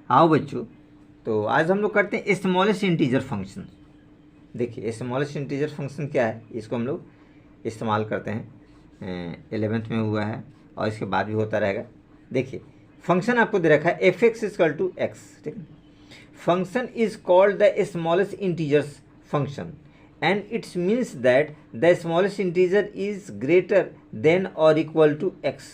आओ बच्चों, तो आज हम लोग करते हैं स्मॉलेस्ट इंटीजर फंक्शन। देखिए स्मॉलेस्ट इंटीजर फंक्शन क्या है, इसको हम लोग इस्तेमाल करते हैं, 11th में हुआ है और इसके बाद भी होता रहेगा। देखिए फंक्शन आपको दे रखा है F X is equal to X, ठीक है। Function is called the smallest integers function and it's means that the smallest integer is greater than और इक्वल टू एक्स।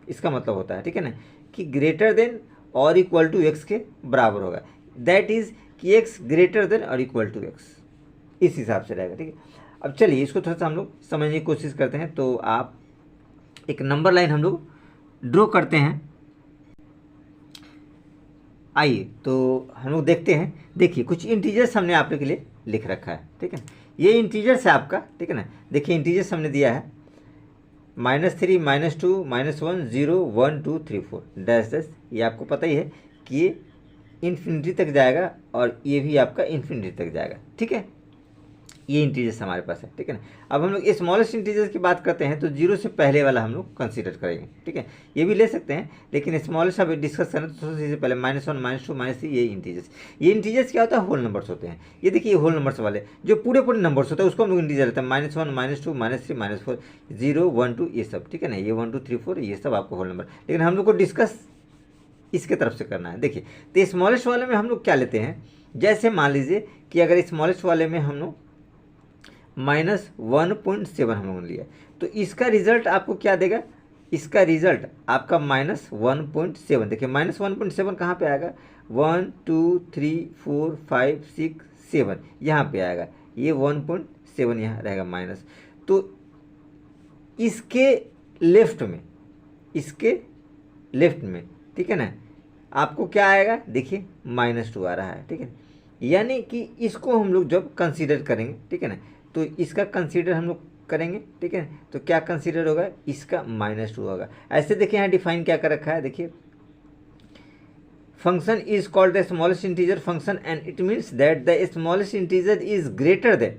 इसका मतलब होता है, ठीक है ना, कि ग्रेटर देन और इक्वल टू एक्स के बराबर होगा। दैट इज कि एक्स ग्रेटर देन और इक्वल टू एक्स, इस हिसाब से रहेगा, ठीक है। अब चलिए इसको थोड़ा सा हम लोग समझने की कोशिश करते हैं। तो आप एक नंबर लाइन हम लोग ड्रॉ करते हैं। आइए तो हम लोग देखते हैं। देखिए कुछ इंटीजर्स हमने आप लोग के लिए लिख रखा है, ठीक है। ये इंटीजर्स है आपका, ठीक है ना। देखिए इंटीजर्स हमने दिया है -3, -2, -1, 0, 1, 2, 3, 4 डैश डैश। ये आपको पता ही है कि ये इन्फिनिटी तक जाएगा और ये भी आपका इन्फिनिटी तक जाएगा, ठीक है। ये इंटीजर्स हमारे पास है, ठीक है ना। अब हम लोग स्मॉलेस्ट इंटीजर्स की बात करते हैं तो 0 से पहले वाला हम लोग कंसीडर करेंगे, ठीक है। ये भी ले सकते हैं लेकिन स्मॉलेस्ट अभी डिस्कस करें तो सबसे पहले -1, -2, -3 ये इंटीजर्स क्या होता है, होल नंबर्स होते हैं। ये देखिए होल नंबर्स वाले जो पूरे नंबर्स होते हैं उसको हम लोग इंटीजर लेते हैं। -1, -2, -3, -4, 0, 1, 2 ये सब, ठीक है ना। ये 1, 2, 3, 4 ये सब आपको होल नंबर, लेकिन हम लोग को डिस्कस इसके तरफ से करना है। देखिए तो स्मॉलेस्ट वाले में हम लोग क्या लेते हैं, जैसे मान लीजिए कि अगर स्मॉलेस्ट वाले में हम लोग -1.7 हम लोगों ने लिया तो इसका रिजल्ट आपको क्या देगा, इसका रिजल्ट आपका -1.7। देखिए -1.7 कहाँ पे आएगा, 1, 2, 3, 4, 5, 6, 7 यहाँ पे आएगा। ये 1.7 यहाँ रहेगा माइनस। तो इसके लेफ्ट में, इसके लेफ्ट में, ठीक है ना, आपको क्या आएगा, देखिए -2 आ रहा है, ठीक है। यानी कि इसको हम लोग जब कंसीडर करेंगे, ठीक है ना, तो इसका कंसीडर हम लोग करेंगे, ठीक है। तो क्या कंसीडर होगा, इसका -2 होगा। ऐसे देखिए यहाँ डिफाइन क्या कर रखा है, देखिए function is called the smallest integer function and it means that the smallest integer is greater than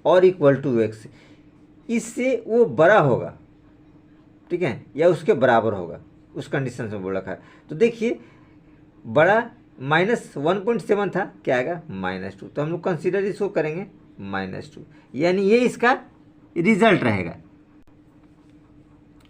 और इक्वल टू एक्स। इससे वो बड़ा होगा, ठीक है, या उसके बराबर होगा, उस कंडीशन से बोल रखा है। तो देखिए बड़ा -1.7 था, क्या आएगा -2। तो हम लोग कंसीडर इसको करेंगे -2, यानी ये इसका रिजल्ट रहेगा।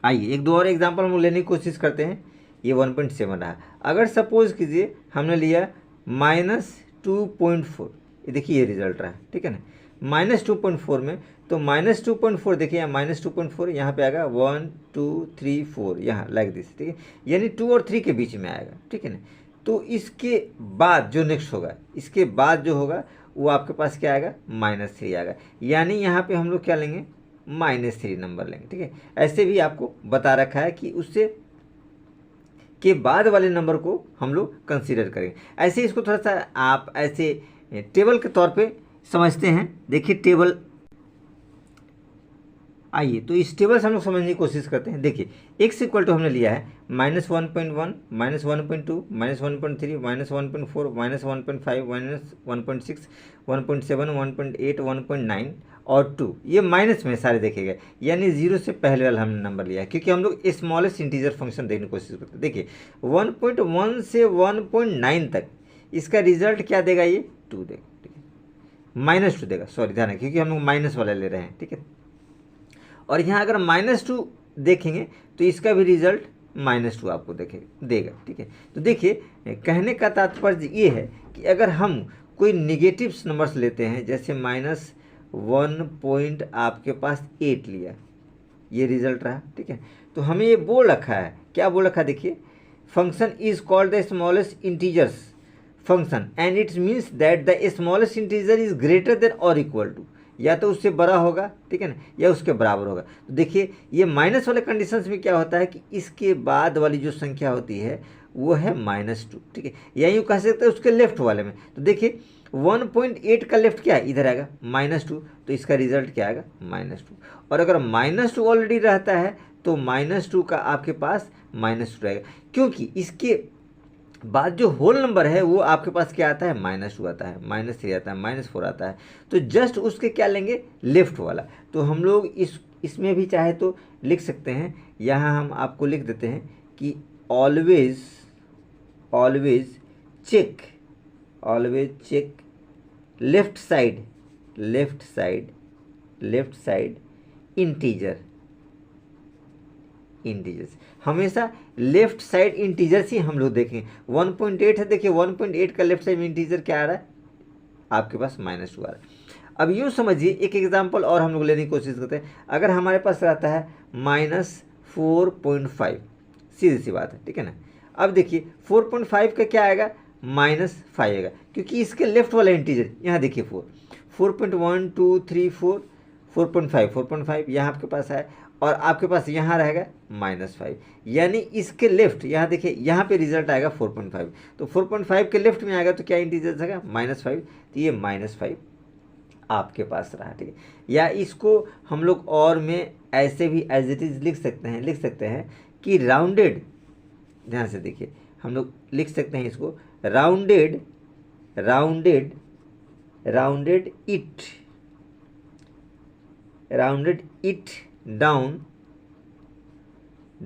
आइए एक दो और एग्जांपल हम लेने की कोशिश करते हैं। ये 1.7 रहा। अगर सपोज कीजिए हमने लिया -2.4, ये देखिए ये रिजल्ट रहा, ठीक है ना। -2.4 में तो -2.4 देखिए यहाँ -2.4 यहाँ पे आएगा 1, 2, 3, 4 यहाँ लाइक दिस, ठीक है। यानी 2 और 3 के बीच में आएगा, ठीक है ना। तो इसके बाद जो नेक्स्ट होगा, इसके बाद जो होगा वो आपके पास क्या आएगा, -3 आएगा। यानी यहाँ पे हम लोग क्या लेंगे, -3 नंबर लेंगे, ठीक है। ऐसे भी आपको बता रखा है कि उससे के बाद वाले नंबर को हम लोग कंसीडर करेंगे। ऐसे इसको थोड़ा सा आप ऐसे टेबल के तौर पे समझते हैं। देखिए टेबल, आइए तो इस टेबल से हम लोग समझने की कोशिश करते हैं। देखिए x इक्वल टू हमने लिया है -1.1, -1.2, -1.3, -1.4, -1.5, -1.6, 1.7, 1.8, 1.9 और 2। ये माइनस में सारे देखे गए, यानी 0 से पहले वाला हमने नंबर लिया है, क्योंकि हम लोग स्मॉलेस्ट इंटीजर फंक्शन देखने की कोशिश करते हैं। देखिए 1.1 से 1.9 तक इसका रिजल्ट क्या देगा, ये 2 देगा, ठीक है, -2 देगा, सॉरी ध्यान है, क्योंकि हम लोग माइनस वाला ले रहे हैं, ठीक है। और यहाँ अगर -2 देखेंगे तो इसका भी रिजल्ट -2 आपको देगा, ठीक है। तो देखिए कहने का तात्पर्य ये है कि अगर हम कोई निगेटिव नंबर्स लेते हैं, जैसे -1 आपके पास 8 लिया, ये रिजल्ट रहा, ठीक है। तो हमें ये बोल रखा है, क्या बोल रखा है, देखिए function is called the smallest integers function and it means that the smallest integer is greater than और इक्वल टू, या तो उससे बड़ा होगा, ठीक है ना, या उसके बराबर होगा। तो देखिए ये माइनस वाले कंडीशंस में क्या होता है कि इसके बाद वाली जो संख्या होती है वो है -2, ठीक है। या यूँ कह सकते हैं उसके लेफ्ट वाले में। तो देखिए 1.8 का लेफ्ट क्या है, इधर आएगा -2, तो इसका रिजल्ट क्या आएगा, -2। और अगर -2 ऑलरेडी रहता है तो -2 का आपके पास -2 रहेगा, क्योंकि इसके बाद जो होल नंबर है वो आपके पास क्या आता है, -2 आता है, -3 आता है, -4 आता है। तो जस्ट उसके क्या लेंगे, लेफ्ट वाला। तो हम लोग इसमें भी चाहे तो लिख सकते हैं, यहाँ हम आपको लिख देते हैं कि always always check left side integers, हमेशा लेफ्ट साइड इंटीजर्स ही हम लोग देखें। 1.8 है, देखिए 1.8 का लेफ्ट साइड में इंटीजर क्या आ रहा है आपके पास, -2 आ रहा है। अब यूँ समझिए, एक एग्जांपल और हम लोग लेने की कोशिश करते हैं। अगर हमारे पास रहता है -4.5, सीधी सी बात है, ठीक है ना। अब देखिए 4.5 का क्या आएगा, -5 आएगा, क्योंकि इसके लेफ्ट वाला इंटीजर यहाँ देखिए 4.1 2 3 4 4.5 यहाँ आपके पास है, और आपके पास यहाँ रहेगा -5, यानी इसके लेफ्ट यहाँ देखिए, यहाँ पे रिजल्ट आएगा 4.5, तो 4.5 के लेफ्ट में आएगा तो क्या इंटीजर आएगा, -5, तो ये -5 आपके पास रहा, ठीक है। या इसको हम लोग और में ऐसे भी एज इट इज़ लिख सकते हैं कि राउंडेड, ध्यान से देखिए, हम लोग लिख सकते हैं इसको rounded it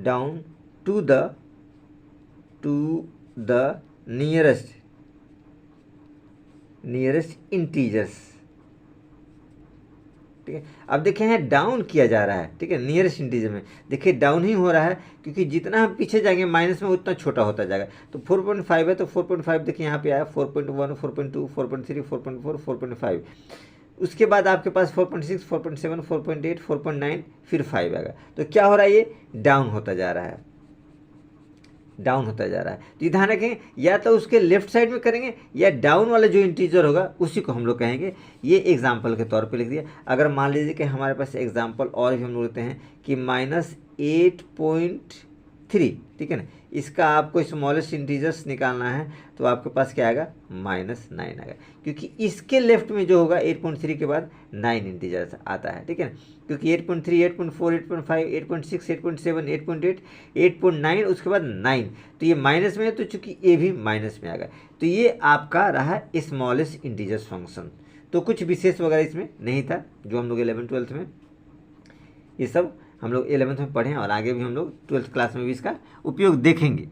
down to the nearest integers, ठीक है। अब देखिए यहाँ डाउन किया जा रहा है, ठीक है, नियरेस्ट इंटीजर में देखिए डाउन ही हो रहा है, क्योंकि जितना हम पीछे जाएंगे माइनस में उतना छोटा होता जाएगा। तो 4.5 है, तो 4.5 देखिए यहाँ पे आया 4.1 4.2 4.3 4.4 4.5, उसके बाद आपके पास 4.6 4.7 4.8 4.9 फिर 5 आएगा। तो क्या हो रहा है, ये डाउन होता जा रहा है। तो ध्यान रखें, या तो उसके लेफ्ट साइड में करेंगे, या डाउन वाला जो इंटीजर होगा उसी को हम लोग कहेंगे। ये एग्जाम्पल के तौर पे लिख दिया। अगर मान लीजिए कि हमारे पास एग्जाम्पल और भी हम लोग लेते हैं कि -8.3, ठीक है ना, इसका आपको स्मॉलेस्ट इंटीजर्स निकालना है, तो आपके पास क्या आएगा, -9 आएगा, क्योंकि इसके लेफ्ट में जो होगा 8.3 के बाद 9 इंटीजर्स आता है, ठीक है ना। क्योंकि 8.3 8.4 8.5 8.6 8.7 8.8 8.9 उसके बाद 9, तो ये माइनस में है, तो चूंकि ये भी माइनस में आएगा, तो ये आपका रहा स्मॉलेस्ट इंटीजर्स फंक्शन। तो कुछ विशेष वगैरह इसमें नहीं था, जो हम लोग 11th 12th में ये सब हम लोग 11th में पढ़ें, और आगे भी हम लोग 12th क्लास में भी इसका उपयोग देखेंगे।